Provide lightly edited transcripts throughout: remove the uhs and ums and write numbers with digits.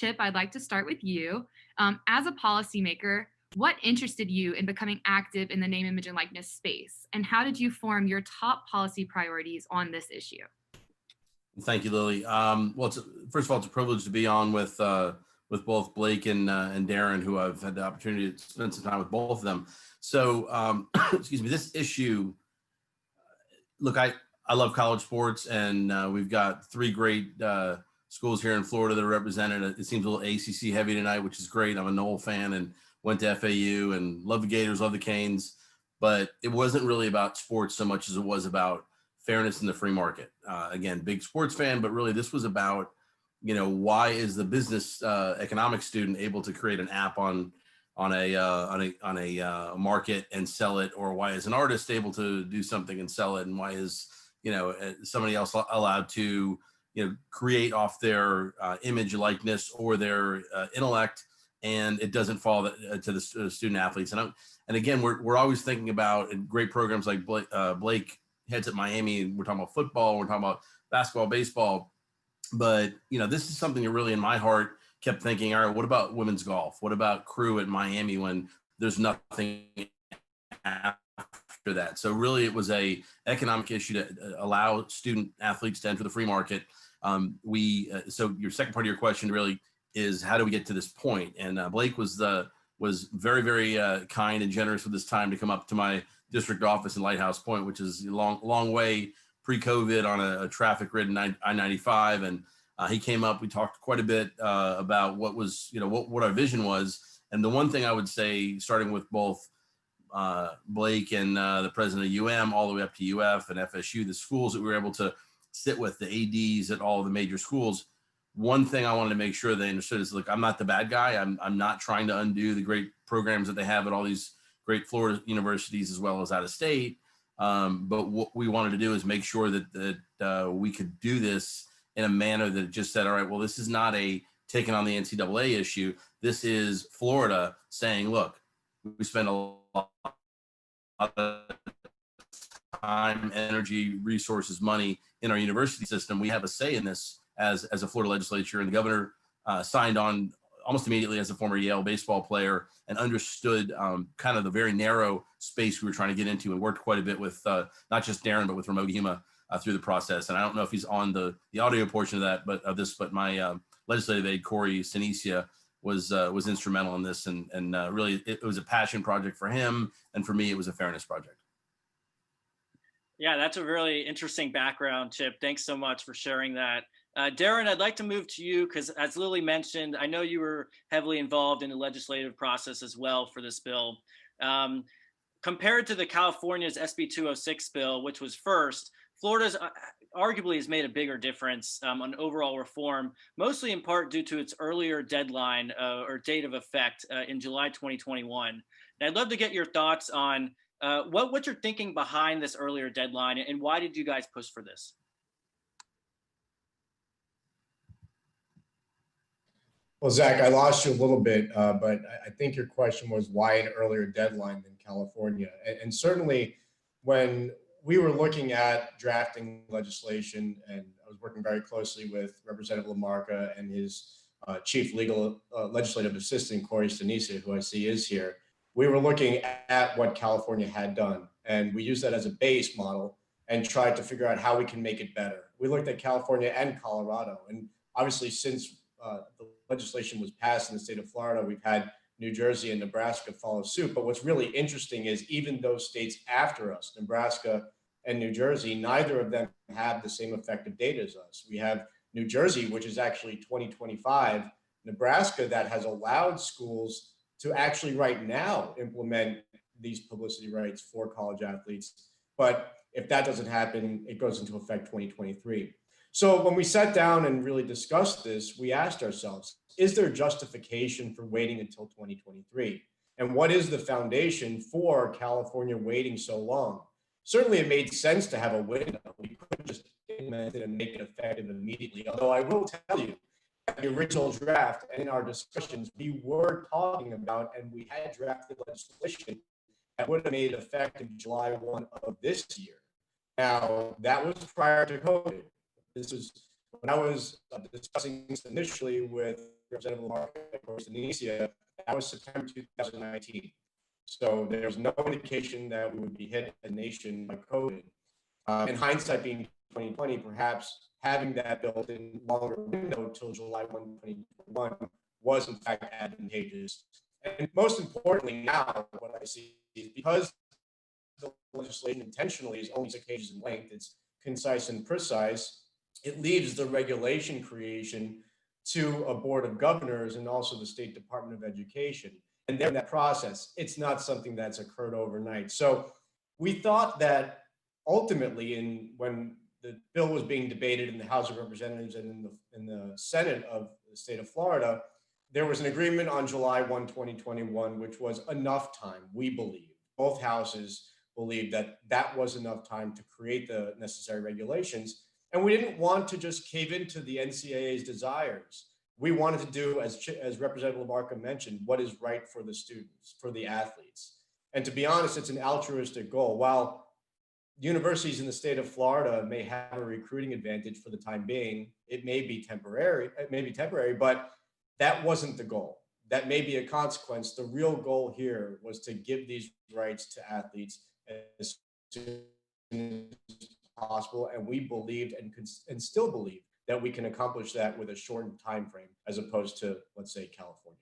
Chip, I'd like to start with you. As a policymaker, what interested you in becoming active in the name, image, and likeness space? And how did you form your top policy priorities on this issue? Thank you, Lily. First of all, it's a privilege to be on with both Blake and Darren, who I've had the opportunity to spend some time with both of them. So, excuse me, this issue. Look, I love college sports, and we've got three great schools here in Florida that are represented. It seems a little ACC heavy tonight, which is great. I'm a Noel fan and went to FAU and love the Gators, love the Canes, but it wasn't really about sports so much as it was about fairness in the free market. Again, big sports fan, but really this was about, why is the business economics student able to create an app on a market and sell it, or why is an artist able to do something and sell it, and why is somebody else allowed to create off their image, likeness, or their intellect, and it doesn't fall to the student athletes. And again, we're always thinking about great programs like Blake heads at Miami. We're talking about football, we're talking about basketball, baseball, but this is something that really in my heart kept thinking, all right, what about women's golf? What about crew at Miami when there's nothing after that? So really it was a economic issue to allow student athletes to enter the free market. So your second part of your question really is, how do we get to this point? And Blake was very, very kind and generous with his time to come up to my district office in Lighthouse Point, which is a long way pre-COVID on a traffic-ridden I-95. And he came up, we talked quite a bit about what was, what our vision was. And the one thing I would say, starting with both Blake and the president of UM, all the way up to UF and FSU, the schools that we were able to sit with, the ADs at all the major schools, one thing I wanted to make sure they understood is, look, I'm not the bad guy. I'm not trying to undo the great programs that they have at all these great Florida universities as well as out of state. But what we wanted to do is make sure that we could do this in a manner that just said, all right, well, this is not a taking on the NCAA issue. This is Florida saying, look, we spend a lot of time, energy, resources, money in our university system. We have a say in this as a Florida legislature, and the governor signed on almost immediately as a former Yale baseball player and understood kind of the very narrow space we were trying to get into, and worked quite a bit with not just Darren, but with Ramogi Huma through the process. And I don't know if he's on the audio portion of that, but my legislative aide, Corey Sinicia, was instrumental in this. And really, it was a passion project for him. And for me, it was a fairness project. Yeah, that's a really interesting background, Chip. Thanks so much for sharing that. Darren, I'd like to move to you because, as Lily mentioned, I know you were heavily involved in the legislative process as well for this bill. Compared to the California's SB 206 bill, which was first, Florida's arguably has made a bigger difference on overall reform, mostly in part due to its earlier deadline or date of effect in July 2021. And I'd love to get your thoughts on what you're thinking behind this earlier deadline, and why did you guys push for this? Well, Zach, I lost you a little bit, but I think your question was why an earlier deadline than California. And certainly when we were looking at drafting legislation, and I was working very closely with Representative LaMarca and his chief legislative assistant, Corey Sinicia, who I see is here, we were looking at what California had done. And we used that as a base model and tried to figure out how we can make it better. We looked at California and Colorado. And obviously, since the legislation was passed in the state of Florida, we've had New Jersey and Nebraska follow suit. But what's really interesting is even those states after us, Nebraska and New Jersey, neither of them have the same effective date as us. We have New Jersey, which is actually 2025, Nebraska, that has allowed schools to actually right now implement these publicity rights for college athletes. But if that doesn't happen, it goes into effect 2023. So when we sat down and really discussed this, we asked ourselves, is there justification for waiting until 2023? And what is the foundation for California waiting so long? Certainly it made sense to have a window. We couldn't just implement it and make it effective immediately. Although I will tell you, at the original draft and in our discussions, we were talking about, and we had drafted legislation that would have made effective July 1 of this year. Now, that was prior to COVID. This was when I was discussing this initially with Representative LaMarca, of course, Tunisia, that was September 2019. So there's no indication that we would be hit as a nation by COVID. In hindsight, being 2020, perhaps having that built-in longer window till July 1, 2021 was in fact advantageous. And most importantly, now what I see is because the legislation intentionally is only 6 pages in length, it's concise and precise, it leaves the regulation creation to a board of governors and also the State Department of Education. And they're in that process. It's not something that's occurred overnight. So we thought that ultimately, when the bill was being debated in the House of Representatives and in the Senate of the state of Florida, there was an agreement on July 1, 2021, which was enough time, we believe. Both houses believed that that was enough time to create the necessary regulations. And we didn't want to just cave into the NCAA's desires. We wanted to do, as Representative LaMarca mentioned, what is right for the students, for the athletes. And to be honest, it's an altruistic goal. While universities in the state of Florida may have a recruiting advantage for the time being, it may be temporary, but that wasn't the goal. That may be a consequence. The real goal here was to give these rights to athletes as soon as possible, and we believed and still believe that we can accomplish that with a shortened time frame as opposed to, let's say, California.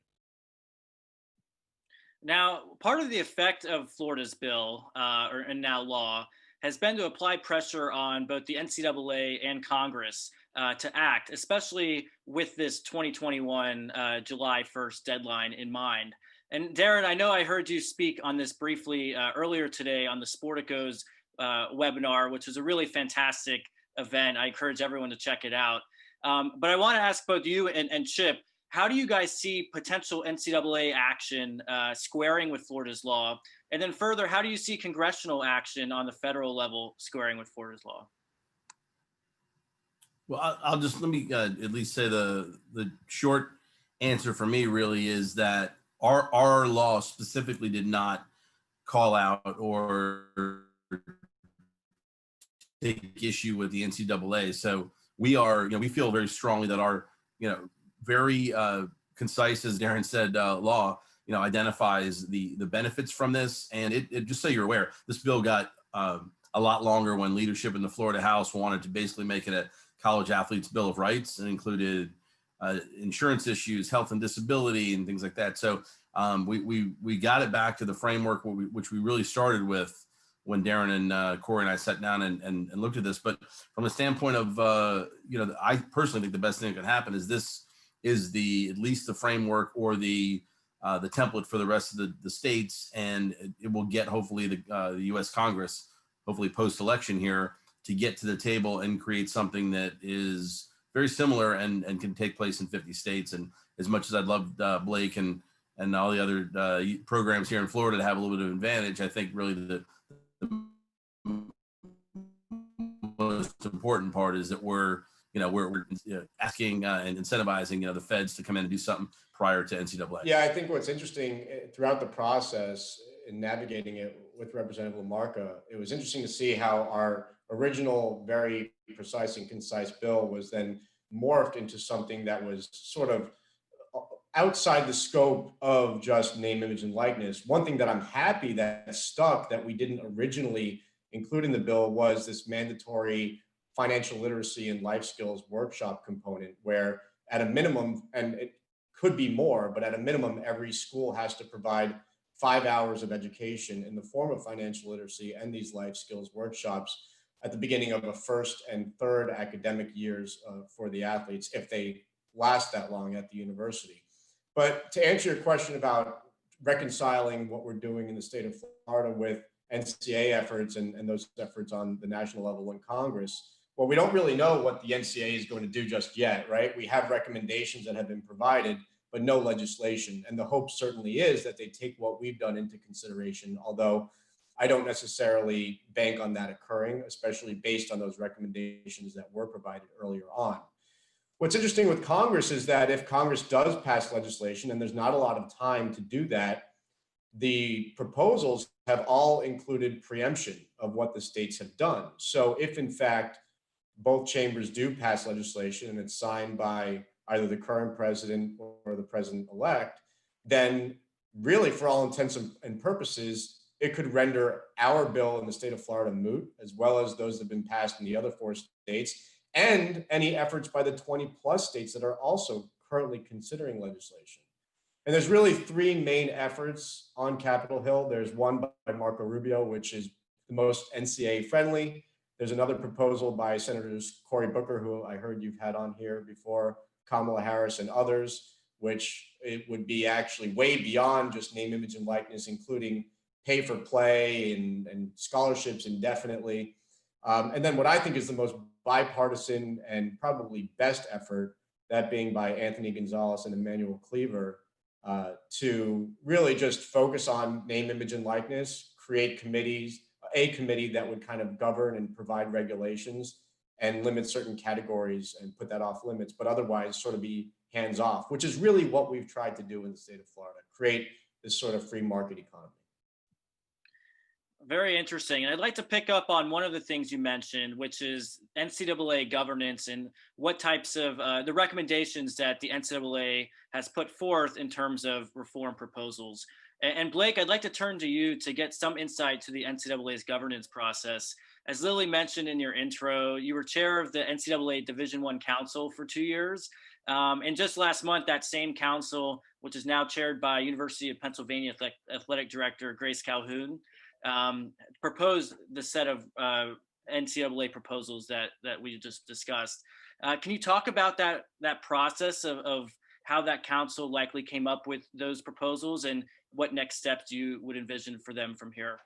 Now, part of the effect of Florida's bill, and now law, has been to apply pressure on both the NCAA and Congress to act, especially with this 2021 July 1st deadline in mind. And Darren, I know I heard you speak on this briefly earlier today on the Sportico's webinar, which was a really fantastic event. I encourage everyone to check it out. But I want to ask both you and Chip, how do you guys see potential NCAA action squaring with Florida's law? And then further, how do you see congressional action on the federal level squaring with Florida's law? Well, I'll just let me at least say the short answer for me really is that our law specifically did not call out or take issue with the NCAA. So we are, we feel very strongly that our, very concise, as Darren said, law, identifies the benefits from this. And it just so you're aware, this bill got a lot longer when leadership in the Florida House wanted to basically make it a college athletes bill of rights, and included insurance issues, health and disability, and things like that. So we got it back to the framework which we really started with when Darren and Corey and I sat down and looked at this. But from the standpoint of, I personally think the best thing that can happen is this is at least the framework or the template for the rest of the states, and it will get hopefully the U.S. Congress, hopefully post-election here, to get to the table and create something that is very similar and can take place in 50 states. And as much as I'd love Blake and all the other programs here in Florida to have a little bit of advantage, I think really the most important part is that we're asking and incentivizing the feds to come in and do something prior to NCAA. Yeah, I think what's interesting throughout the process in navigating it with Representative LaMarca, it was interesting to see how our original very precise and concise bill was then morphed into something that was sort of outside the scope of just name, image, and likeness. One thing that I'm happy that stuck that we didn't originally include in the bill was this mandatory financial literacy and life skills workshop component, where at a minimum, and it could be more, but at a minimum, every school has to provide 5 hours of education in the form of financial literacy and these life skills workshops at the beginning of a first and third academic years for the athletes, if they last that long at the university. But to answer your question about reconciling what we're doing in the state of Florida with NCAA efforts and those efforts on the national level in Congress, well, we don't really know what the NCAA is going to do just yet, right? We have recommendations that have been provided, but no legislation. And the hope certainly is that they take what we've done into consideration, although I don't necessarily bank on that occurring, especially based on those recommendations that were provided earlier on. What's interesting with Congress is that if Congress does pass legislation, and there's not a lot of time to do that, the proposals have all included preemption of what the states have done. So if in fact both chambers do pass legislation and it's signed by either the current president or the president-elect, then really, for all intents and purposes, it could render our bill in the state of Florida moot, as well as those that have been passed in the other 4 states, and any efforts by the 20 plus states that are also currently considering legislation. And there's really 3 main efforts on Capitol Hill. There's one by Marco Rubio, which is the most NCAA friendly. There's another proposal by Senators Cory Booker, who I heard you've had on here before, Kamala Harris, and others, which it would be actually way beyond just name, image, and likeness, including pay for play and scholarships indefinitely. And then what I think is the most bipartisan and probably best effort, that being by Anthony Gonzalez and Emmanuel Cleaver, to really just focus on name, image, and likeness, create committees, a committee that would kind of govern and provide regulations and limit certain categories and put that off limits, but otherwise sort of be hands off, which is really what we've tried to do in the state of Florida, create this sort of free market economy. Very interesting. And I'd like to pick up on one of the things you mentioned, which is NCAA governance and what types of the recommendations that the NCAA has put forth in terms of reform proposals. And Blake, I'd like to turn to you to get some insight to the NCAA's governance process. As Lily mentioned in your intro, you were chair of the NCAA Division I Council for 2 years. And just last month, that same council, which is now chaired by University of Pennsylvania Athletic Director Grace Calhoun, proposed the set of NCAA proposals that we just discussed. Can you talk about that process of how that council likely came up with those proposals and what next steps you would envision for them from here?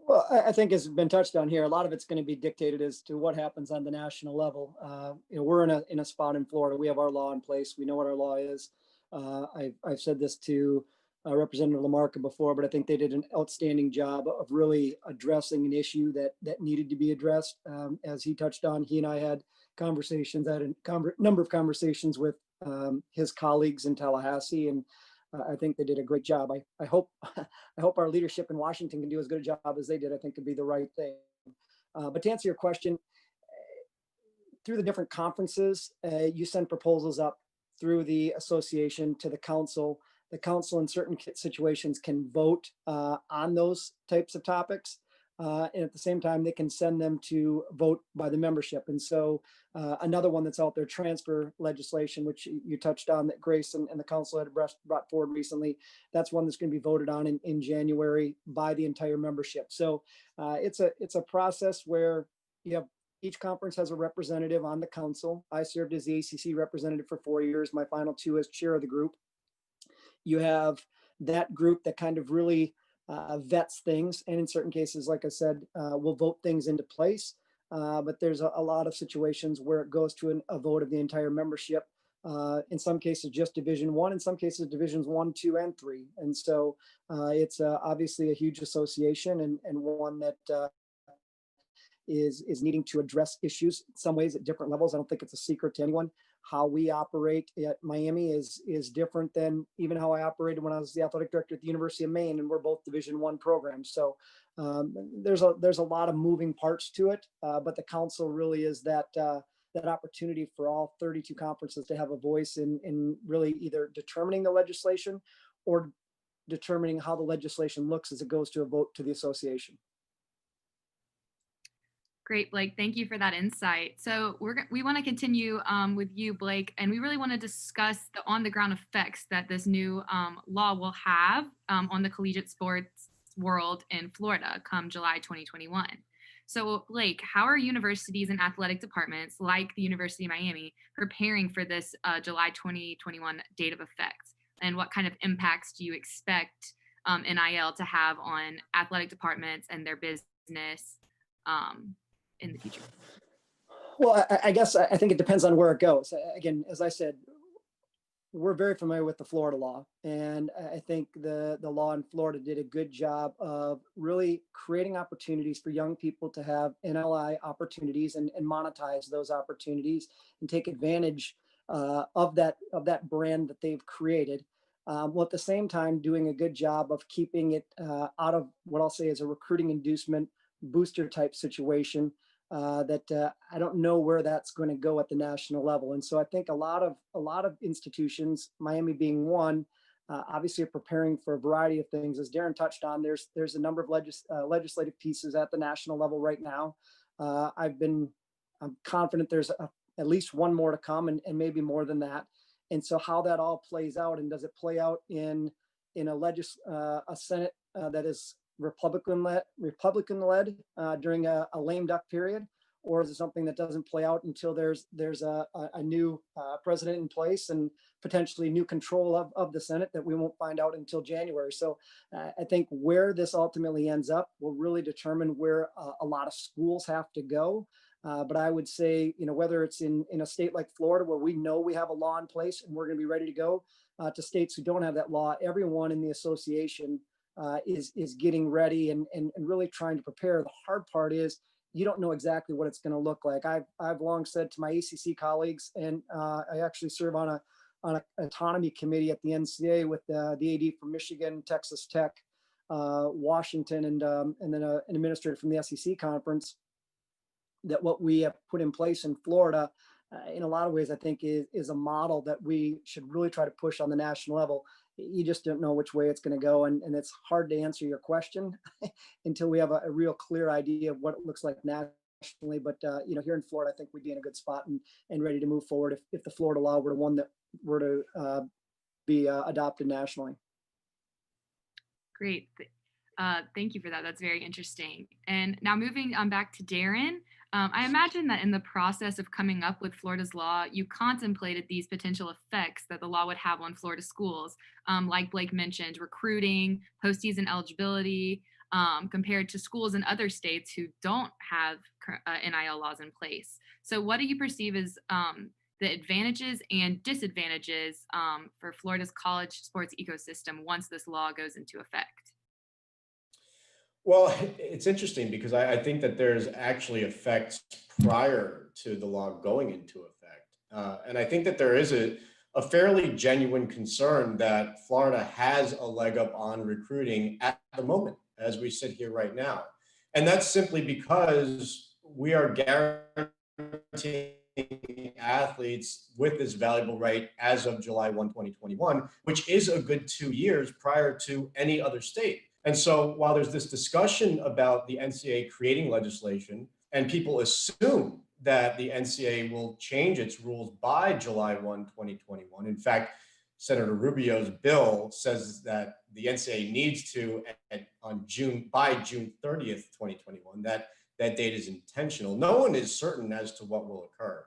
Well, I think as has been touched on here, a lot of it's going to be dictated as to what happens on the national level. We're in a spot in Florida. We have our law in place. We know what our law is. I've said this to Representative LaMarca before, but I think they did an outstanding job of really addressing an issue that needed to be addressed. As he touched on, he and I had conversations, a number of conversations with his colleagues in Tallahassee, and I think they did a great job. I hope our leadership in Washington can do as good a job as they did. I think it'd be the right thing. But to answer your question, through the different conferences, you send proposals up through the association to the council. The council in certain situations can vote on those types of topics. And at the same time, they can send them to vote by the membership. And so another one that's out there, transfer legislation, which you touched on, that Grace and the council had brought forward recently, that's one that's going to be voted on in January by the entire membership. So it's a process where you have each conference has a representative on the council. I served as the ACC representative for 4 years, my final 2 as chair of the group. You have that group that kind of really vets things, and in certain cases, like I said, will vote things into place. But there's a lot of situations where it goes to a vote of the entire membership. In some cases, just Division I. In some cases, Divisions 1, 2, and 3. And so it's obviously a huge association and one that is needing to address issues in some ways at different levels. I don't think it's a secret to anyone. How we operate at Miami is different than even how I operated when I was the athletic director at the University of Maine, and we're both Division I programs. So there's a lot of moving parts to it, but the council really is that opportunity for all 32 conferences to have a voice in really either determining the legislation or determining how the legislation looks as it goes to a vote to the association. Great, Blake. Thank you for that insight. So we want to continue with you, Blake, and we really want to discuss the on-the-ground effects that this new law will have on the collegiate sports world in Florida come July 2021. So, Blake, how are universities and athletic departments like the University of Miami preparing for this July 2021 date of effect? And what kind of impacts do you expect NIL to have on athletic departments and their business in the future? Well, I guess I think it depends on where it goes. Again, as I said, we're very familiar with the Florida law, and I think the law in Florida did a good job of really creating opportunities for young people to have NLI opportunities and monetize those opportunities and take advantage of that brand that they've created. While at the same time doing a good job of keeping it out of what I'll say is a recruiting inducement booster type situation that I don't know where that's going to go at the national level. And so I think a lot of institutions, Miami being one, obviously are preparing for a variety of things. As Darren touched on, there's a number of legislative pieces at the national level right now. I'm confident there's at least one more to come, and maybe more than that. And so how that all plays out, and does it play out in a Senate that is Republican led during a lame duck period, or is it something that doesn't play out until there's a new president in place and potentially new control of the Senate that we won't find out until January? So I think where this ultimately ends up will really determine where a lot of schools have to go. But I would say, whether it's in a state like Florida, where we know we have a law in place and we're going to be ready to go, to states who don't have that law, everyone in the association is getting ready and really trying to prepare. The hard part is you don't know exactly what it's going to look like. I've long said to my ACC colleagues, and I actually serve on an autonomy committee at the NCAA with the AD from Michigan, Texas Tech, Washington, and then an administrator from the SEC conference, that what we have put in place in Florida, in a lot of ways, I think is a model that we should really try to push on the national level. You just don't know which way it's going to go. And it's hard to answer your question until we have a real clear idea of what it looks like nationally. But, here in Florida, I think we'd be in a good spot and ready to move forward if the Florida law were one that were to be adopted nationally. Great. Thank you for that. That's very interesting. And now moving back to Darren, I imagine that in the process of coming up with Florida's law, you contemplated these potential effects that the law would have on Florida schools, like Blake mentioned, recruiting, postseason eligibility, compared to schools in other states who don't have NIL laws in place. So what do you perceive as the advantages and disadvantages for Florida's college sports ecosystem once this law goes into effect? Well, it's interesting because I think that there's actually effects prior to the law going into effect. And I think that there is a fairly genuine concern that Florida has a leg up on recruiting at the moment, as we sit here right now. And that's simply because we are guaranteeing athletes with this valuable right as of July 1, 2021, which is a good 2 years prior to any other state. And so while there's this discussion about the NCAA creating legislation, and people assume that the NCAA will change its rules by July 1, 2021. In fact, Senator Rubio's bill says that the NCAA needs to, by June 30th, 2021, that date is intentional. No one is certain as to what will occur.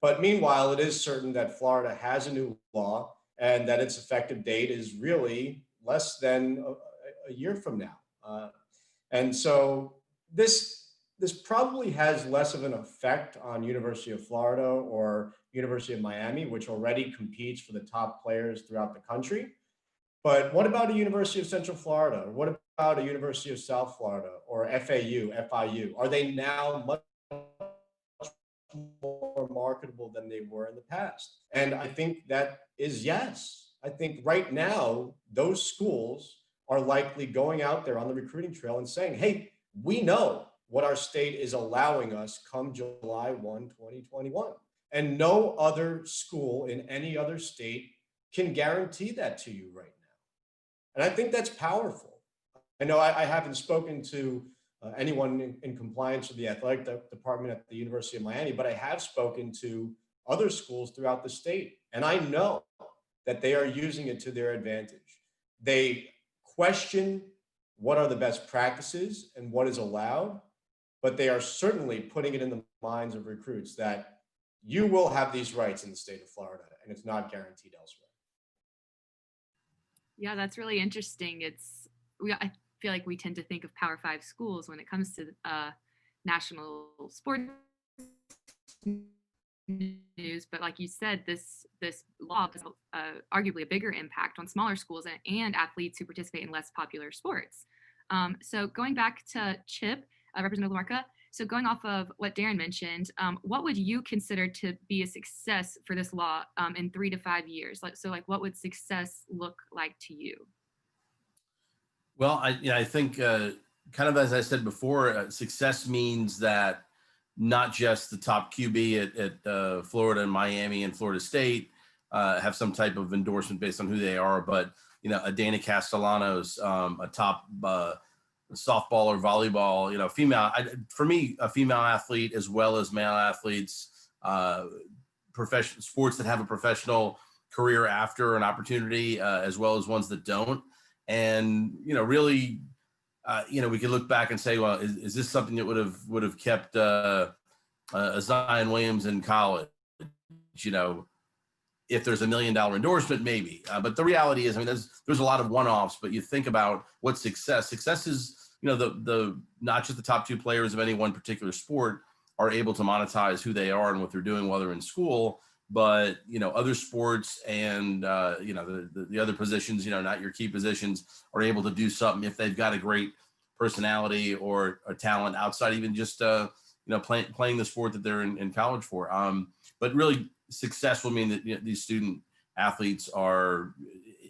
But meanwhile, it is certain that Florida has a new law and that its effective date is really less than a year from now. And so this probably has less of an effect on University of Florida or University of Miami, which already competes for the top players throughout the country. But what about a University of Central Florida? Or what about a University of South Florida or FAU, FIU? Are they now much more marketable than they were in the past? And I think that is yes. I think right now, those schools are likely going out there on the recruiting trail and saying, hey, we know what our state is allowing us come July 1, 2021. And no other school in any other state can guarantee that to you right now. And I think that's powerful. I know I haven't spoken to anyone in compliance with the athletic department at the University of Miami, but I have spoken to other schools throughout the state. And I know that they are using it to their advantage. They question what are the best practices and what is allowed, but they are certainly putting it in the minds of recruits that you will have these rights in the state of Florida and it's not guaranteed elsewhere. Yeah, that's really interesting. I feel like we tend to think of Power 5 schools when it comes to national sports news, but like you said, this law has arguably a bigger impact on smaller schools and athletes who participate in less popular sports. So going back to Chip, Representative LaMarca, so going off of what Darren mentioned, what would you consider to be a success for this law in 3 to 5 years? What would success look like to you? Well, I think kind of as I said before, success means that not just the top QB at Florida and Miami and Florida State have some type of endorsement based on who they are, but a Dana Castellanos, a top softball or volleyball, female. For me, a female athlete as well as male athletes, professional sports that have a professional career after an opportunity, as well as ones that don't. And really, we could look back and say, well, is this something that would have kept Zion Williams in college? If there's $1 million endorsement, maybe. But the reality is, there's a lot of one-offs. But you think about what success is. The not just the top two players of any one particular sport are able to monetize who they are and what they're doing while they're in school. But other sports and the other positions, not your key positions, are able to do something if they've got a great personality or a talent outside even just playing the sport that they're in college for. But really, success will mean that these student athletes are.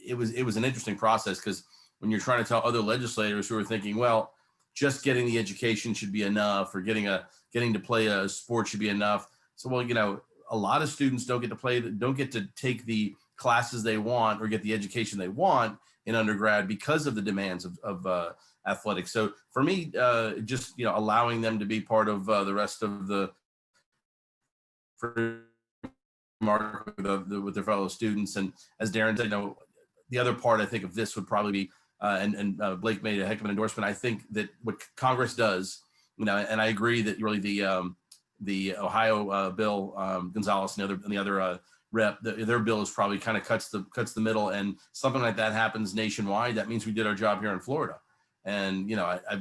It was an interesting process, because when you're trying to tell other legislators who are thinking, well, just getting the education should be enough, or getting to play a sport should be enough. So, well, a lot of students don't get to take the classes they want or get the education they want in undergrad because of the demands of athletics. So for me, just allowing them to be part of the rest of the with their fellow students, and as Darren said, the other part I think of this would probably be, and Blake made a heck of an endorsement. I think that what Congress does, and I agree that really the Ohio bill, Gonzalez and the other rep, their bill is probably kind of cuts the middle, and something like that happens nationwide. That means we did our job here in Florida, and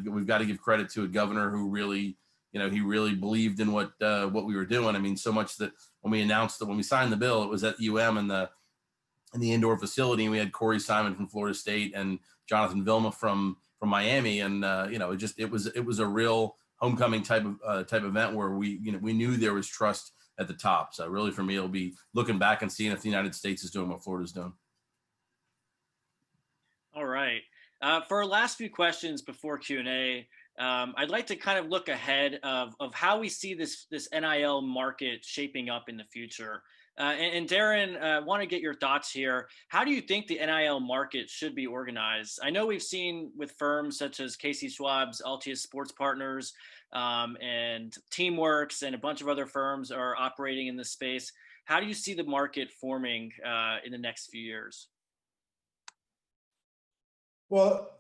we've got to give credit to a governor who really, he really believed in what we were doing. So much that when we signed the bill, it was at UM in the indoor facility, and we had Corey Simon from Florida State and Jonathan Vilma from Miami, and it was a real homecoming type event where we knew there was trust at the top. So really, for me, it'll be looking back and seeing if the United States is doing what Florida's doing. All right. For our last few questions before Q&A, I'd like to kind of look ahead of how we see this NIL market shaping up in the future. And Darren, I want to get your thoughts here. How do you think the NIL market should be organized? I know we've seen with firms such as Casey Schwab's Altius Sports Partners and Teamworks and a bunch of other firms are operating in this space. How do you see the market forming in the next few years? Well,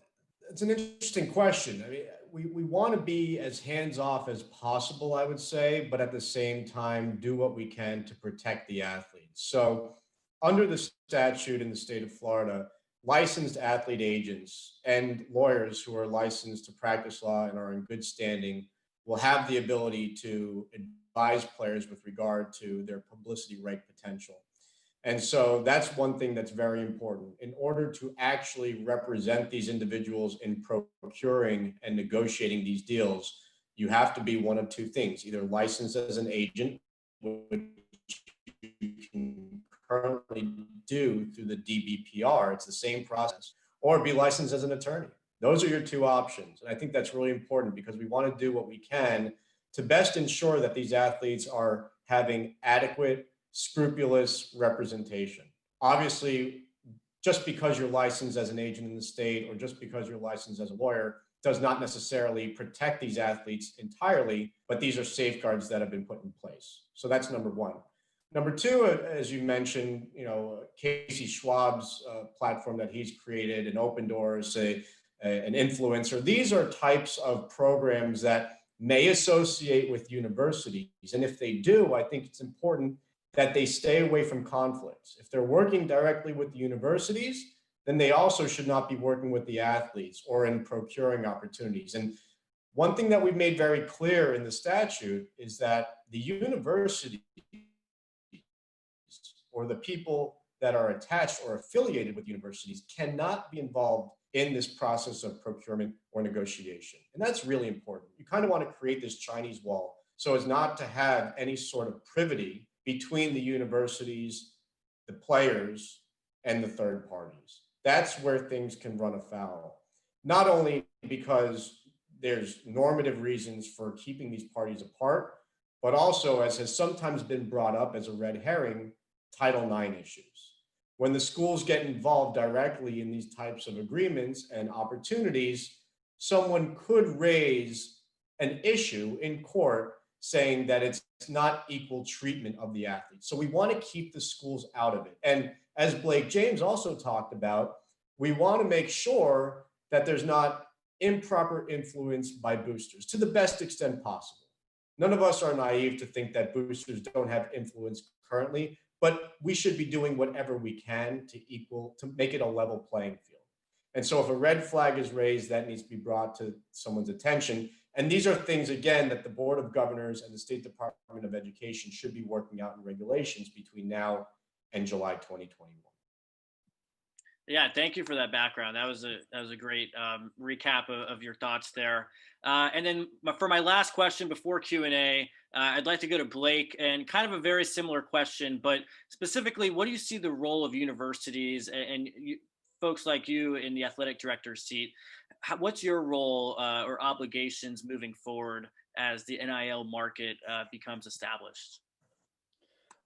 it's an interesting question. We want to be as hands-off as possible, I would say, but at the same time, do what we can to protect the athletes. So under the statute in the state of Florida, licensed athlete agents and lawyers who are licensed to practice law and are in good standing will have the ability to advise players with regard to their publicity right potential. And so that's one thing that's very important. In order to actually represent these individuals in procuring and negotiating these deals, you have to be one of two things: either licensed as an agent, which you can currently do through the DBPR, it's the same process, or be licensed as an attorney. Those are your two options. And I think that's really important, because we want to do what we can to best ensure that these athletes are having adequate, scrupulous representation. Obviously, just because you're licensed as an agent in the state, or just because you're licensed as a lawyer, does not necessarily protect these athletes entirely, but these are safeguards that have been put in place. So that's number one. Number two, as you mentioned, Casey Schwab's platform that he's created, an Open Doors, an influencer. These are types of programs that may associate with universities. And if they do, I think it's important that they stay away from conflicts. If they're working directly with the universities, then they also should not be working with the athletes or in procuring opportunities. And one thing that we've made very clear in the statute is that the universities, or the people that are attached or affiliated with universities, cannot be involved in this process of procurement or negotiation. And that's really important. You kind of want to create this Chinese wall so as not to have any sort of privity between the universities, the players, and the third parties. That's where things can run afoul. Not only because there's normative reasons for keeping these parties apart, but also, as has sometimes been brought up as a red herring, Title IX issues. When the schools get involved directly in these types of agreements and opportunities, someone could raise an issue in court saying that it's not equal treatment of the athletes. So we want to keep the schools out of it. And as Blake James also talked about, we want to make sure that there's not improper influence by boosters to the best extent possible. None of us are naive to think that boosters don't have influence currently, but we should be doing whatever we can to make it a level playing field. And so if a red flag is raised, that needs to be brought to someone's attention. And these are things, again, that the Board of Governors and the State Department of Education should be working out in regulations between now and July 2021. Yeah, thank you for that background. That was a great recap of your thoughts there. And then for my last question before Q&A, I'd like to go to Blake, and kind of a very similar question, but specifically, what do you see the role of universities and folks like you in the athletic director's seat? What's your role or obligations moving forward as the NIL market becomes established?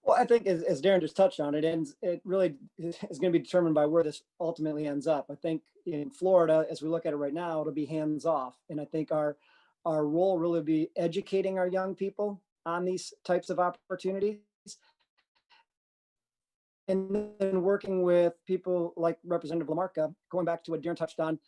Well, I think as Darren just touched on, it really is going to be determined by where this ultimately ends up. I think in Florida, as we look at it right now, it'll be hands off. And I think our role really will be educating our young people on these types of opportunities. And then working with people like Representative LaMarca, going back to what Darren touched on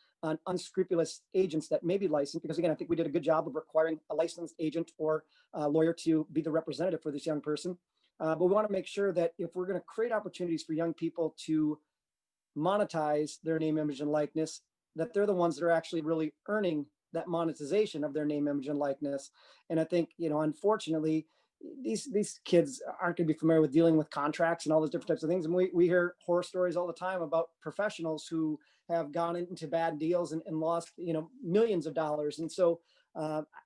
unscrupulous agents that may be licensed, because again, I think we did a good job of requiring a licensed agent or a lawyer to be the representative for this young person. But we want to make sure that if we're going to create opportunities for young people to monetize their name, image, and likeness, that they're the ones that are actually really earning that monetization of their name, image, and likeness. And I think, unfortunately, these kids aren't going to be familiar with dealing with contracts and all those different types of things. And we hear horror stories all the time about professionals who have gone into bad deals and lost, millions of dollars. And so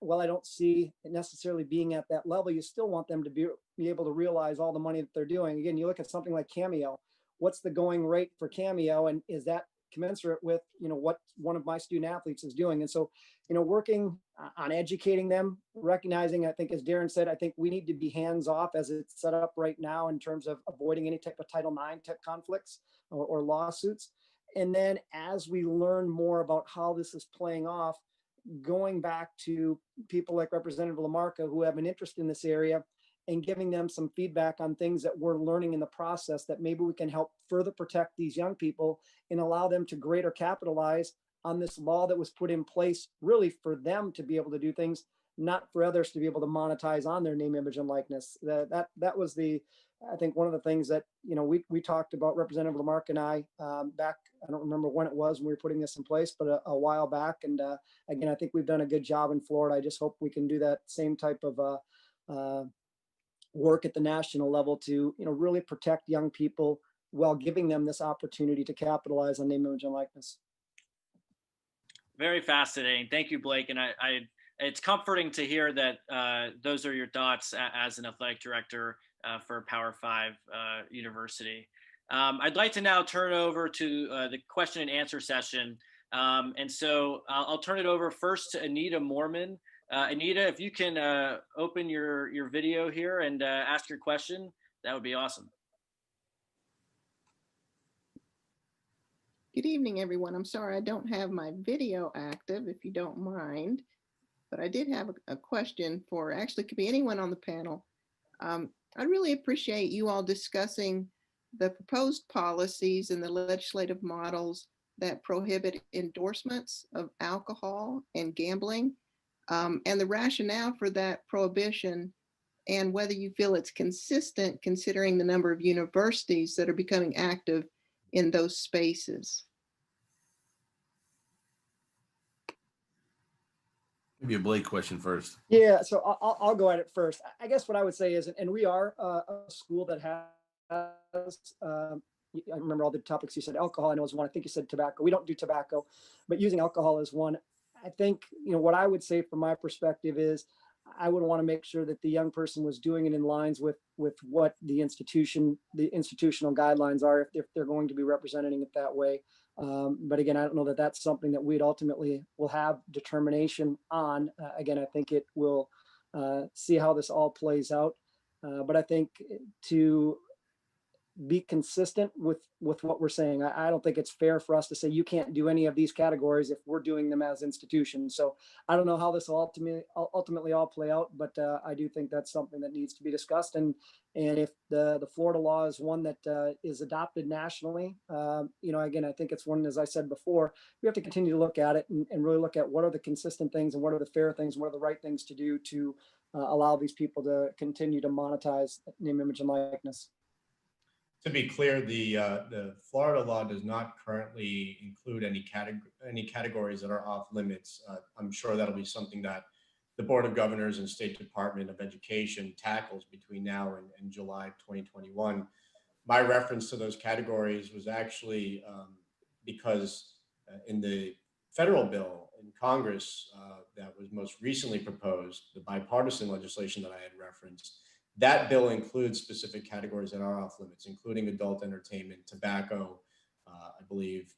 while I don't see it necessarily being at that level, you still want them to be able to realize all the money that they're doing. Again, you look at something like Cameo. What's the going rate for Cameo, and is that commensurate with what one of my student athletes is doing? And so working on educating them, recognizing, I think as Darren said, I think we need to be hands off as it's set up right now in terms of avoiding any type of Title IX type conflicts or lawsuits. And then as we learn more about how this is playing off, going back to people like Representative LaMarca who have an interest in this area and giving them some feedback on things that we're learning in the process that maybe we can help further protect these young people and allow them to greater capitalize on this law that was put in place really for them to be able to do things, not for others to be able to monetize on their name, image, and likeness. That was I think one of the things that, we talked about, Representative LaMarca and I, back, I don't remember when it was when we were putting this in place, but a while back. And again, I think we've done a good job in Florida. I just hope we can do that same type of work at the national level to, really protect young people while giving them this opportunity to capitalize on name, image, and likeness. Very fascinating. Thank you, Blake. And it's comforting to hear that those are your thoughts as an athletic director for Power 5 University. I'd like to now turn over to the question and answer session. And so I'll turn it over first to Anita Mormon. Anita, if you can open your video here and ask your question, that would be awesome. Good evening, everyone. I'm sorry I don't have my video active, if you don't mind, but I did have a question for, actually could be anyone on the panel. I'd really appreciate you all discussing the proposed policies and the legislative models that prohibit endorsements of alcohol and gambling, and the rationale for that prohibition, and whether you feel it's consistent considering the number of universities that are becoming active in those spaces. Maybe a Blake question first. Yeah, so I'll go at it first. I guess what I would say is, and we are a school that has, I remember all the topics you said. Alcohol, I know is one. I think you said tobacco. We don't do tobacco, but using alcohol is one. I think, what I would say from my perspective is I would want to make sure that the young person was doing it in lines with what the institutional guidelines are, if they're going to be representing it that way. But again, I don't know that that's something that we'd ultimately will have determination on. Again, I think it will see how this all plays out. But I think to be consistent with what we're saying. I don't think it's fair for us to say you can't do any of these categories if we're doing them as institutions. So I don't know how this will ultimately all play out, but I do think that's something that needs to be discussed. And if the Florida law is one that is adopted nationally, again, I think it's one, as I said before, we have to continue to look at it and really look at what are the consistent things and what are the fair things, what are the right things to do to allow these people to continue to monetize name, image, and likeness. To be clear, the Florida law does not currently include any categories that are off limits. I'm sure that'll be something that the Board of Governors and State Department of Education tackles between now and July 2021. My reference to those categories was actually because in the federal bill in Congress that was most recently proposed, the bipartisan legislation that I had referenced, that bill includes specific categories that are off limits, including adult entertainment, tobacco, I believe,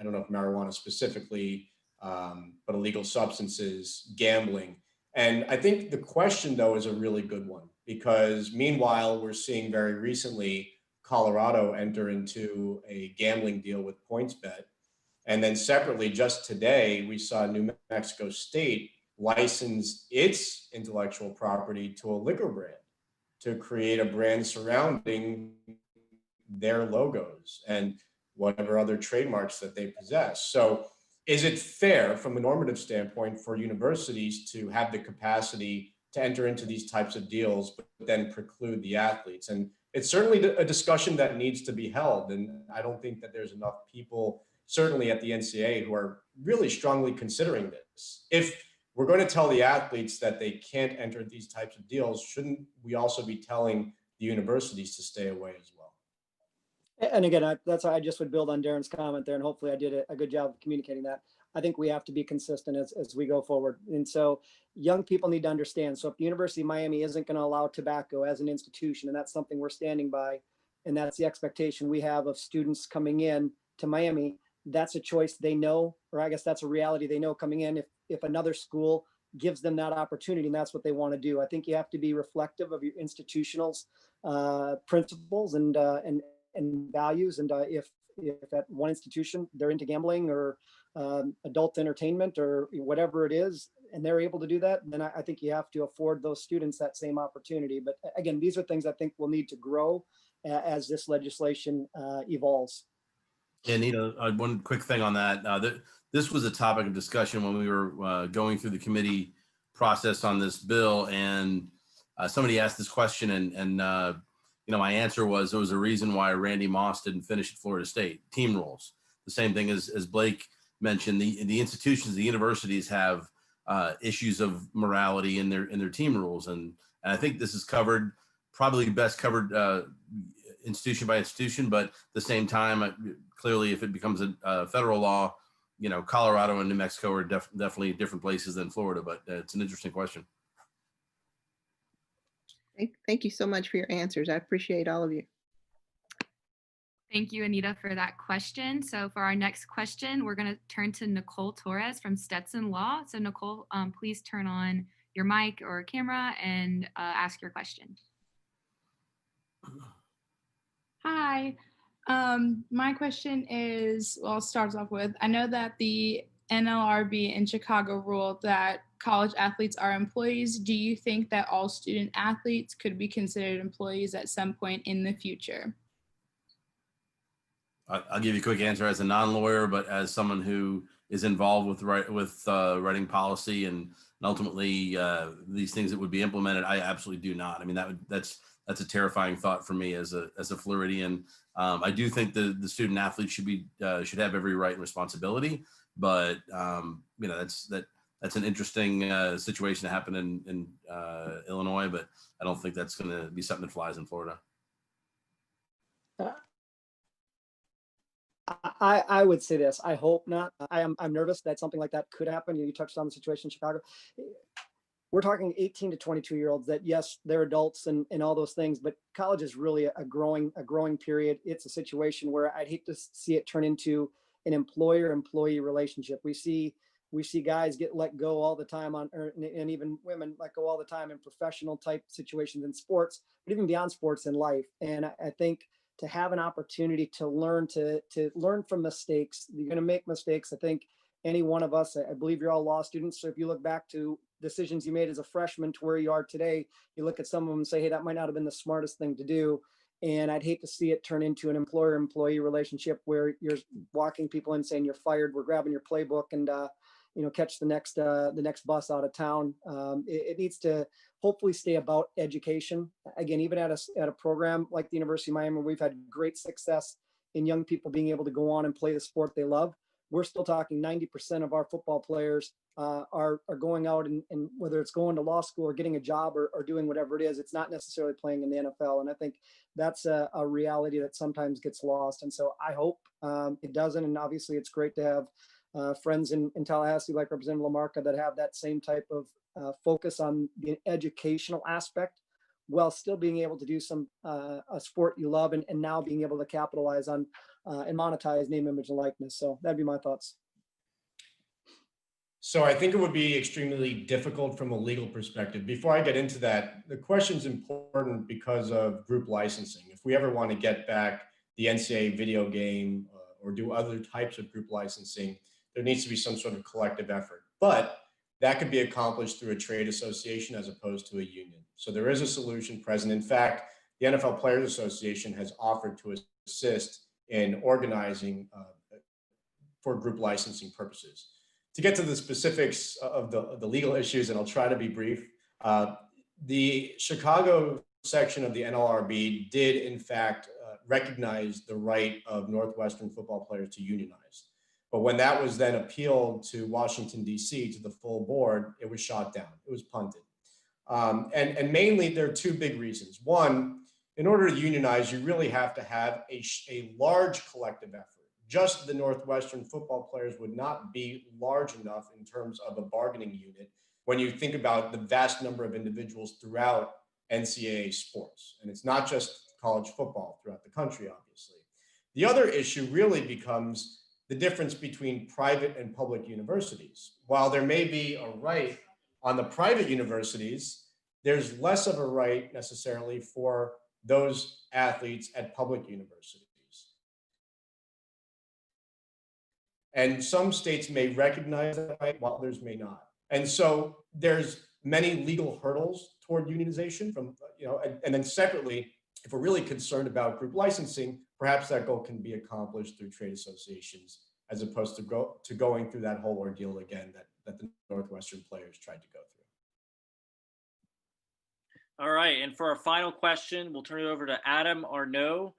I don't know if marijuana specifically, but illegal substances, gambling. And I think the question, though, is a really good one, because meanwhile, we're seeing very recently Colorado enter into a gambling deal with PointsBet. And then separately, just today, we saw New Mexico State license its intellectual property to a liquor brand, to create a brand surrounding their logos and whatever other trademarks that they possess. So is it fair from a normative standpoint for universities to have the capacity to enter into these types of deals, but then preclude the athletes? And it's certainly a discussion that needs to be held. And I don't think that there's enough people, certainly at the NCAA, who are really strongly considering this. If we're going to tell the athletes that they can't enter these types of deals, shouldn't we also be telling the universities to stay away as well? And again, I just would build on Darren's comment there, and hopefully I did a good job of communicating that. I think we have to be consistent as we go forward. And so young people need to understand. So if the University of Miami isn't going to allow tobacco as an institution, and that's something we're standing by, and that's the expectation we have of students coming in to Miami, that's a choice they know, or I guess that's a reality they know coming in. If another school gives them that opportunity and that's what they want to do, I think you have to be reflective of your institutional's principles and values. And if at one institution they're into gambling or adult entertainment or whatever it is, and they're able to do that, then I think you have to afford those students that same opportunity. But again, these are things I think will need to grow as this legislation evolves. And one quick thing on that. This was a topic of discussion when we were going through the committee process on this bill, and somebody asked this question, and my answer was there was a reason why Randy Moss didn't finish at Florida State. Team rules. The same thing as Blake mentioned. The institutions, the universities have issues of morality in their team rules, and I think this is covered, probably best covered institution by institution, but at the same time, clearly, if it becomes a federal law, Colorado and New Mexico are definitely different places than Florida, but it's an interesting question. Thank you so much for your answers. I appreciate all of you. Thank you, Anita, for that question. So for our next question, we're going to turn to Nicole Torres from Stetson Law. So Nicole, please turn on your mic or camera and ask your question. Hi. My question is, well, it starts off with, I know that the NLRB in Chicago ruled that college athletes are employees. Do you think that all student athletes could be considered employees at some point in the future? I'll give you a quick answer as a non-lawyer, but as someone who is involved with writing policy and ultimately these things that would be implemented, I absolutely do not. I mean, that's a terrifying thought for me as a Floridian. I do think the student athletes should have every right and responsibility, but that's an interesting situation to happen in Illinois, but I don't think that's going to be something that flies in Florida. I would say this. I hope not. I'm nervous that something like that could happen. You touched on the situation in Chicago. We're talking 18 to 22-year-olds that, yes, they're adults and all those things, but college is really a growing period. It's a situation where I'd hate to see it turn into an employer-employee relationship. We see We see guys get let go all the time and even women let go all the time in professional type situations in sports, but even beyond sports in life. And I think to have an opportunity to learn learn from mistakes, you're going to make mistakes. I think any one of us, I believe you're all law students. So if you look back to decisions you made as a freshman to where you are today, you look at some of them and say, hey, that might not have been the smartest thing to do. And I'd hate to see it turn into an employer-employee relationship where you're walking people in saying you're fired, we're grabbing your playbook and catch the next bus out of town. It needs to hopefully stay about education. Again, even at a program like the University of Miami, we've had great success in young people being able to go on and play the sport they love. We're still talking 90% of our football players are going out and whether it's going to law school or getting a job or doing whatever it is, it's not necessarily playing in the NFL. And I think that's a reality that sometimes gets lost. And so I hope it doesn't. And obviously it's great to have friends in Tallahassee like Representative LaMarca that have that same type of focus on the educational aspect while still being able to do a sport you love and now being able to capitalize on and monetize name, image, and likeness. So that'd be my thoughts. So I think it would be extremely difficult from a legal perspective. Before I get into that, the question's important because of group licensing. If we ever want to get back the NCAA video game or do other types of group licensing, there needs to be some sort of collective effort. But that could be accomplished through a trade association as opposed to a union. So there is a solution present. In fact, the NFL Players Association has offered to assist in organizing for group licensing purposes. To get to the specifics of the legal issues, and I'll try to be brief, the Chicago section of the NLRB did in fact recognize the right of Northwestern football players to unionize. But when that was then appealed to Washington, D.C., to the full board, it was shot down. It was punted. And mainly, there are two big reasons. One, in order to unionize, you really have to have a large collective effort. Just the Northwestern football players would not be large enough in terms of a bargaining unit when you think about the vast number of individuals throughout NCAA sports. And it's not just college football throughout the country, obviously. The other issue really becomes the difference between private and public universities. While there may be a right on the private universities, there's less of a right necessarily for those athletes at public universities. And some states may recognize that right, while others may not. And so there's many legal hurdles toward unionization and then separately, if we're really concerned about group licensing, perhaps that goal can be accomplished through trade associations as opposed to going through that whole ordeal again that the Northwestern players tried to go through. All right, and for our final question, we'll turn it over to Adam Arnaud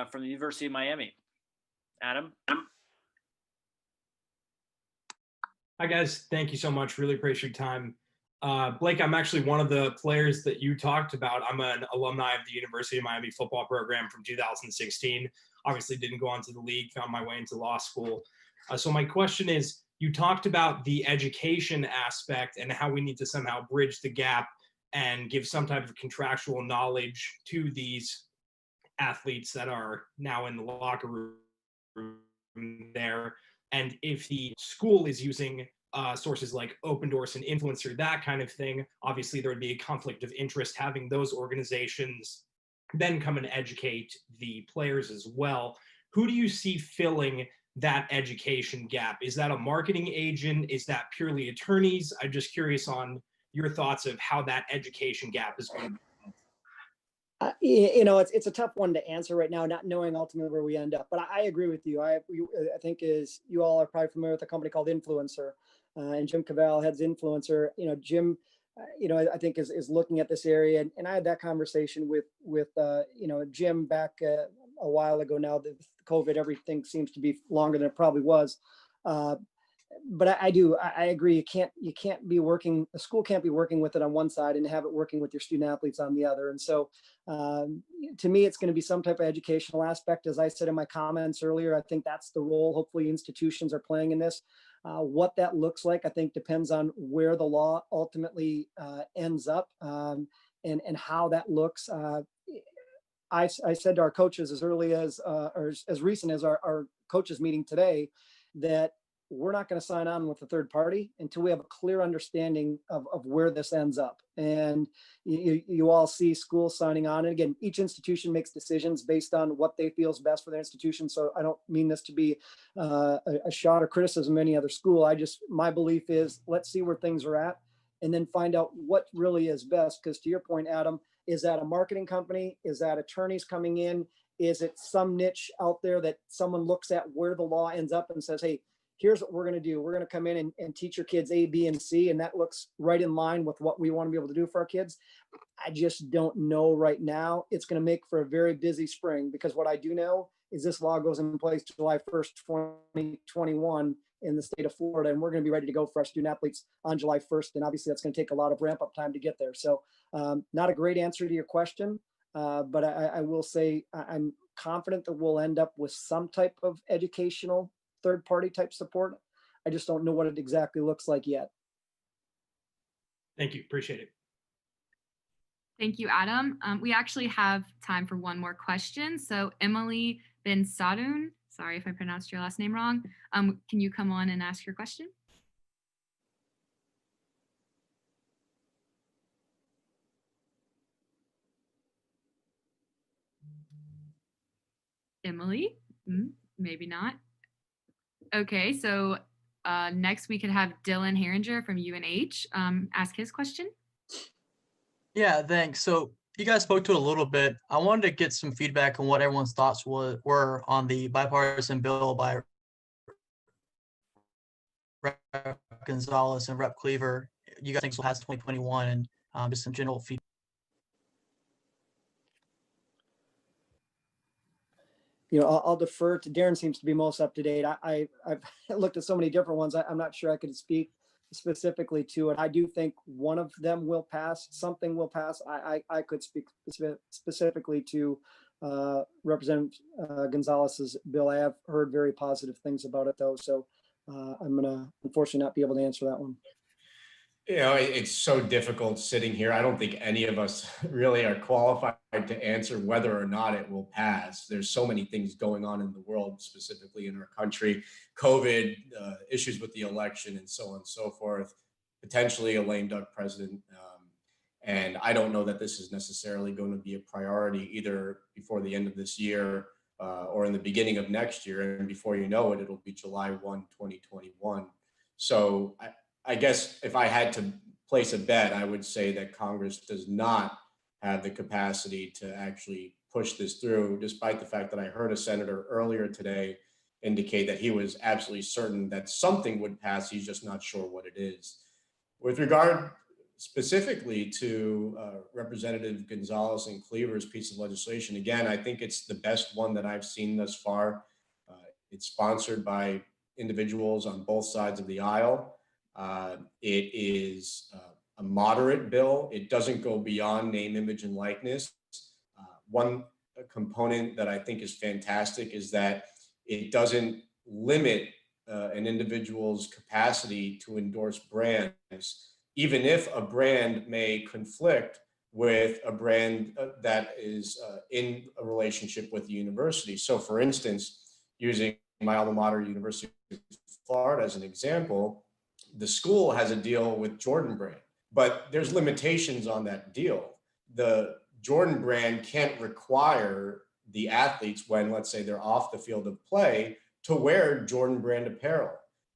from the University of Miami. Adam? Hi, guys. Thank you so much. Really appreciate your time. Blake, I'm actually one of the players that you talked about. I'm an alumni of the University of Miami football program from 2016. Obviously didn't go on to the league, found my way into law school. So my question is, you talked about the education aspect and how we need to somehow bridge the gap and give some type of contractual knowledge to these athletes that are now in the locker room there. And if the school is using sources like Open Doors and Influencer, that kind of thing, obviously there would be a conflict of interest having those organizations then come and educate the players as well. Who do you see filling that education gap? Is that a marketing agent? Is that purely attorneys? I'm just curious on your thoughts of how that education gap is going to be. It's a tough one to answer right now, not knowing ultimately where we end up. But I agree with you. I think you all are probably familiar with a company called Influencer, and Jim Cavell heads Influencer. Jim, I think is looking at this area, and I had that conversation with Jim back a while ago. Now that COVID, everything seems to be longer than it probably was. But I agree. You can't be working, the school can't be working with it on one side and have it working with your student athletes on the other. And so to me, it's going to be some type of educational aspect. As I said in my comments earlier, I think that's the role hopefully institutions are playing in this. What that looks like, I think depends on where the law ultimately ends up and how that looks. I said to our coaches as early as, or as recent as our coaches meeting today, that we're not going to sign on with a third party until we have a clear understanding of where this ends up. And you all see schools signing on. And again, each institution makes decisions based on what they feel is best for their institution. So I don't mean this to be a shot or criticism of any other school. My belief is, let's see where things are at and then find out what really is best. Because to your point, Adam, is that a marketing company? Is that attorneys coming in? Is it some niche out there that someone looks at where the law ends up and says, hey, here's what we're going to do. We're going to come in and teach your kids A, B, and C. And that looks right in line with what we want to be able to do for our kids. I just don't know right now. It's going to make for a very busy spring, because what I do know is this law goes in place July 1st, 2021 in the state of Florida. And we're going to be ready to go for our student athletes on July 1st. And obviously that's going to take a lot of ramp up time to get there. So not a great answer to your question. But I will say I'm confident that we'll end up with some type of educational third-party type support. I just don't know what it exactly looks like yet. Thank you. Appreciate it. Thank you, Adam. We actually have time for one more question. So Emily Ben Sadoun, sorry if I pronounced your last name wrong. Can you come on and ask your question? Emily? Maybe not. Okay, so next we could have Dylan Herringer from UNH ask his question. Yeah, thanks. So you guys spoke to it a little bit. I wanted to get some feedback on what everyone's thoughts were on the bipartisan bill by Rep. Gonzalez and Rep. Cleaver. You guys think will pass 2021, and just some general feedback. I'll defer to Darren. Seems to be most up to date. I've looked at so many different ones. I'm not sure I could speak specifically to it. I do think one of them will pass. Something will pass. I could speak specifically to Representative Gonzalez's bill. I have heard very positive things about it, though. So I'm going to unfortunately not be able to answer that one. It's so difficult sitting here. I don't think any of us really are qualified to answer whether or not it will pass. There's so many things going on in the world, specifically in our country, COVID, issues with the election, and so on and so forth, potentially a lame duck president. And I don't know that this is necessarily going to be a priority either before the end of this year or in the beginning of next year. And before you know it, it'll be July 1, 2021. So I guess if I had to place a bet, I would say that Congress does not have the capacity to actually push this through, despite the fact that I heard a senator earlier today indicate that he was absolutely certain that something would pass. He's just not sure what it is. With regard specifically to Representative Gonzalez and Cleaver's piece of legislation, again, I think it's the best one that I've seen thus far. It's sponsored by individuals on both sides of the aisle. It is a moderate bill. It doesn't go beyond name, image, and likeness. One component that I think is fantastic is that it doesn't limit an individual's capacity to endorse brands, even if a brand may conflict with a brand that is in a relationship with the university. So for instance, using my alma mater, University of Florida, as an example, the school has a deal with Jordan Brand, but there's limitations on that deal. The Jordan Brand can't require the athletes, when, let's say, they're off the field of play, to wear Jordan Brand apparel.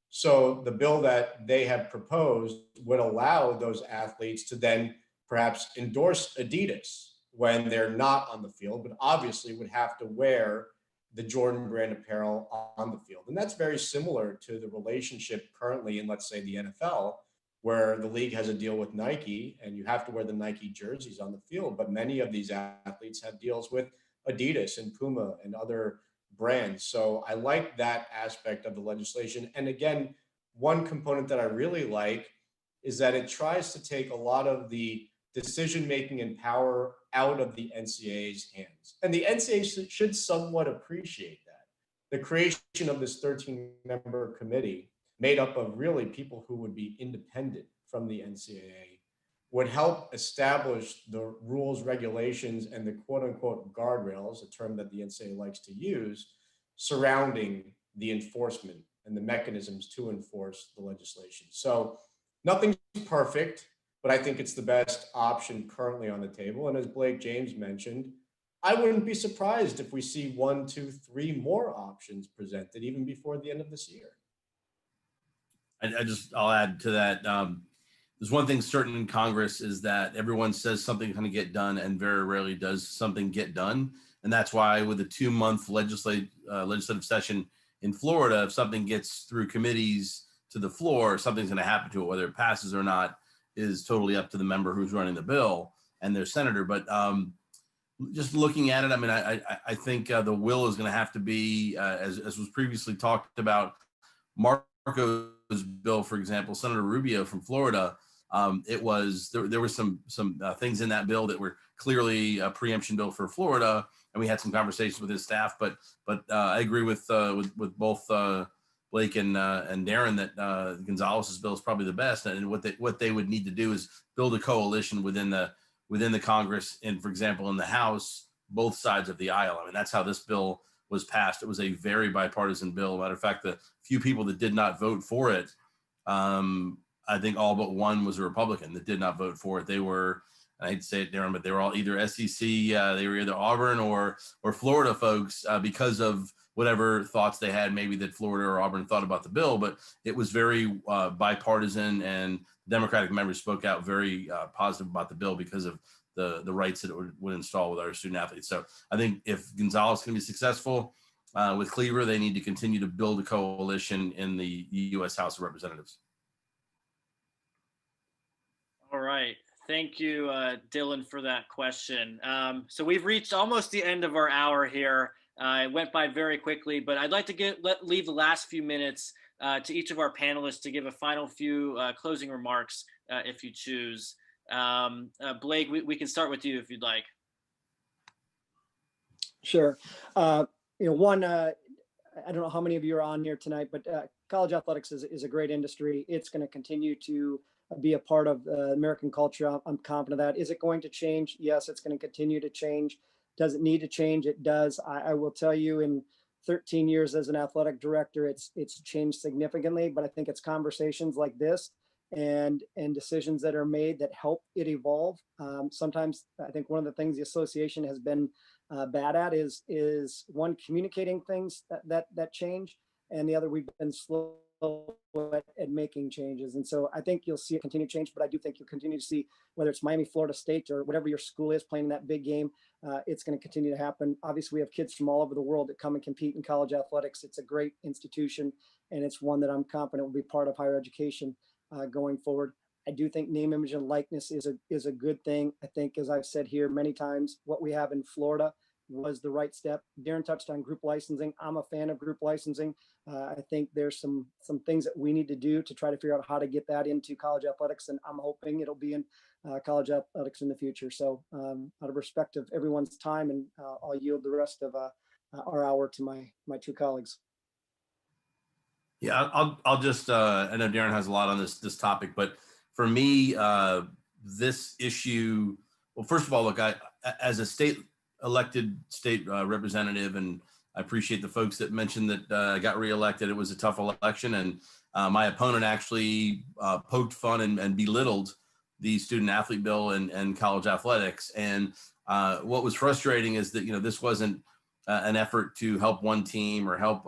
So the bill that they have proposed would allow those athletes to then perhaps endorse Adidas when they're not on the field, but obviously would have to wear the Jordan Brand apparel on the field. And that's very similar to the relationship currently in, let's say, the NFL, where the league has a deal with Nike and you have to wear the Nike jerseys on the field. But many of these athletes have deals with Adidas and Puma and other brands. So I like that aspect of the legislation. And again, one component that I really like is that it tries to take a lot of the decision-making and power out of the NCAA's hands. And the NCAA should somewhat appreciate that. The creation of this 13-member committee made up of really people who would be independent from the NCAA would help establish the rules, regulations, and the quote-unquote guardrails, a term that the NCAA likes to use, surrounding the enforcement and the mechanisms to enforce the legislation. So nothing's perfect, but I think it's the best option currently on the table. And as Blake James mentioned, I wouldn't be surprised if we see 1, 2, 3 more options presented even before the end of this year. I'll add to that. There's one thing certain in Congress is that everyone says something's going to get done and very rarely does something get done. And that's why with a 2-month legislative session in Florida, if something gets through committees to the floor, something's going to happen to it. Whether it passes or not is totally up to the member who's running the bill and their senator. But just looking at it, I mean, I think the will is going to have to be, as was previously talked about, Marco's bill, for example, Senator Rubio from Florida. There were some things in that bill that were clearly a preemption bill for Florida, and we had some conversations with his staff. But I agree with both Blake and Darren that Gonzalez's bill is probably the best. And what they would need to do is build a coalition within the Congress, and for example in the House, both sides of the aisle. I mean, that's how this bill was passed. It was a very bipartisan bill. Matter of fact, the few people that did not vote for it, I think all but one was a Republican that did not vote for it. They were, I hate to say it, Darren, but they were all either SEC, they were either Auburn or Florida folks because of whatever thoughts they had, maybe that Florida or Auburn thought about the bill. But it was very bipartisan, and Democratic members spoke out very positive about the bill because of the rights that it would install with our student athletes. So I think if Gonzalez can be successful with Cleaver, they need to continue to build a coalition in the U.S. House of Representatives. All right. Thank you, Dylan, for that question. So we've reached almost the end of our hour here. It went by very quickly, but I'd like to leave the last few minutes to each of our panelists to give a final few closing remarks if you choose. Blake, we can start with you if you'd like. Sure. One, I don't know how many of you are on here tonight, but college athletics is a great industry. It's going to continue to be a part of American culture. I'm confident of that. Is it going to change? Yes, it's going to continue to change. Does it need to change? It does. I will tell you, in 13 years as an athletic director, it's changed significantly, but I think it's conversations like this and decisions that are made that help it evolve. Sometimes I think one of the things the association has been bad at is one, communicating things that change, and the other, we've been slow at making changes. And so I think you'll see it continue to change, but I do think you'll continue to see, whether it's Miami, Florida State, or whatever your school is playing that big game, it's going to continue to happen. Obviously, we have kids from all over the world that come and compete in college athletics. It's a great institution, and it's one that I'm confident will be part of higher education going forward. I do think name, image, and likeness is a good thing. I think, as I've said here many times, what we have in Florida was the right step. Darren touched on group licensing. I'm a fan of group licensing. I think there's some things that we need to do to try to figure out how to get that into college athletics, and I'm hoping it'll be in college athletics in the future. So out of respect of everyone's time, and I'll yield the rest of our hour to my two colleagues. Yeah, I'll just, I know Darren has a lot on this topic, but for me, this issue, well, first of all, look, I, as a elected state representative, and I appreciate the folks that mentioned that I got reelected. It was a tough election, and my opponent actually poked fun and belittled the student athlete bill and college athletics. And what was frustrating is that, this wasn't an effort to help one team or help,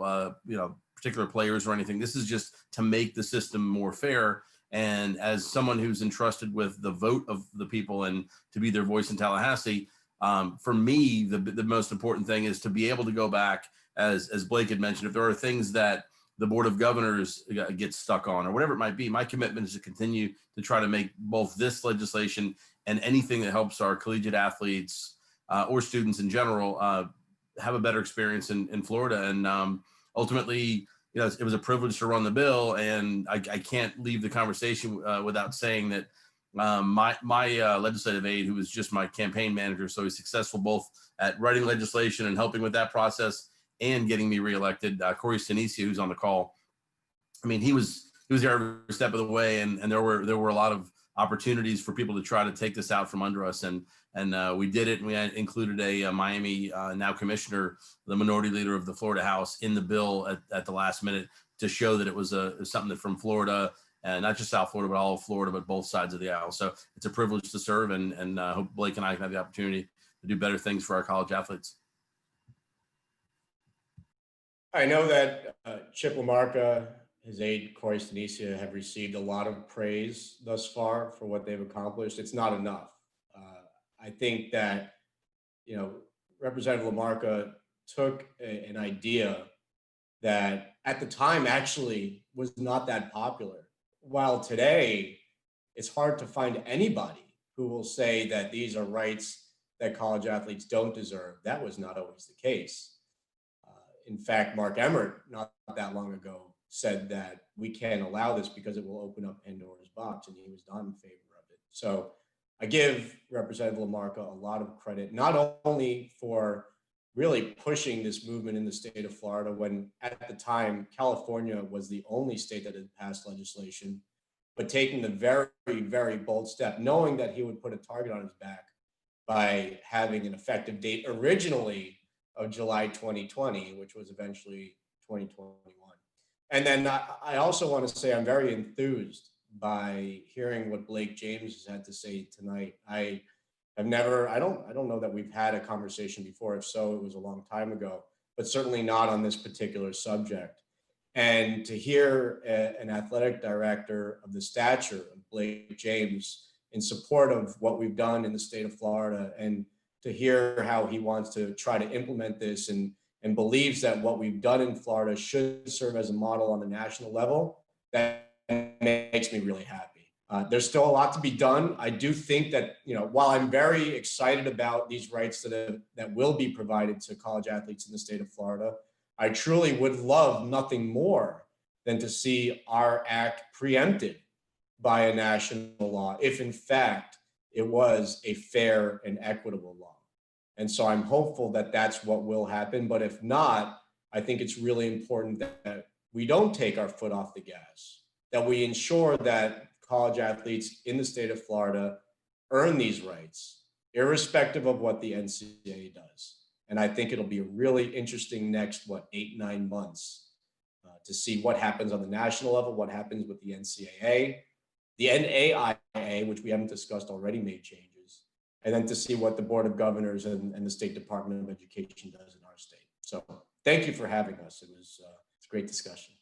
particular players or anything. This is just to make the system more fair. And as someone who's entrusted with the vote of the people and to be their voice in Tallahassee, for me, the most important thing is to be able to go back, as Blake had mentioned, if there are things that the Board of Governors gets stuck on or whatever it might be, my commitment is to continue to try to make both this legislation and anything that helps our collegiate athletes or students in general have a better experience in Florida. And ultimately, it was a privilege to run the bill, and I can't leave the conversation without saying that my legislative aide, who was just my campaign manager, so he's successful both at writing legislation and helping with that process and getting me reelected, Corey Sinisi, who's on the call. I mean, he was there every step of the way, and there were a lot of opportunities for people to try to take this out from under us. And we did it. And we had included a Miami now commissioner, the minority leader of the Florida House, in the bill at the last minute to show that it was something that from Florida, and not just South Florida, but all of Florida, but both sides of the aisle. So it's a privilege to serve, and hope Blake and I can have the opportunity to do better things for our college athletes. I know that Chip LaMarca, his aide, Corey Stanicia, have received a lot of praise thus far for what they've accomplished. It's not enough. I think that, Representative LaMarca took an idea that at the time actually was not that popular. While today, it's hard to find anybody who will say that these are rights that college athletes don't deserve. That was not always the case. In fact, Mark Emmert, not that long ago, said that we can't allow this because it will open up Pandora's box, and he was not in favor of it. So I give Representative LaMarca a lot of credit, not only for really pushing this movement in the state of Florida, when at the time California was the only state that had passed legislation, but taking the very, very bold step, knowing that he would put a target on his back by having an effective date originally of July 2020, which was eventually 2021. And then I also want to say I'm very enthused by hearing what Blake James has had to say tonight. I don't know that we've had a conversation before. If so, it was a long time ago, but certainly not on this particular subject. And to hear an athletic director of the stature of Blake James in support of what we've done in the state of Florida, and to hear how he wants to try to implement this and believes that what we've done in Florida should serve as a model on the national level, that makes me really happy. There's still a lot to be done. I do think that, while I'm very excited about these rights that will be provided to college athletes in the state of Florida, I truly would love nothing more than to see our act preempted by a national law, if in fact it was a fair and equitable law. And so I'm hopeful that that's what will happen. But if not, I think it's really important that we don't take our foot off the gas, that we ensure that college athletes in the state of Florida earn these rights, irrespective of what the NCAA does. And I think it'll be a really interesting next, 8-9 months to see what happens on the national level, what happens with the NCAA. The NAIA, which we haven't discussed already, made changes. And then to see what the Board of Governors and the State Department of Education does in our state. So thank you for having us. It's a great discussion.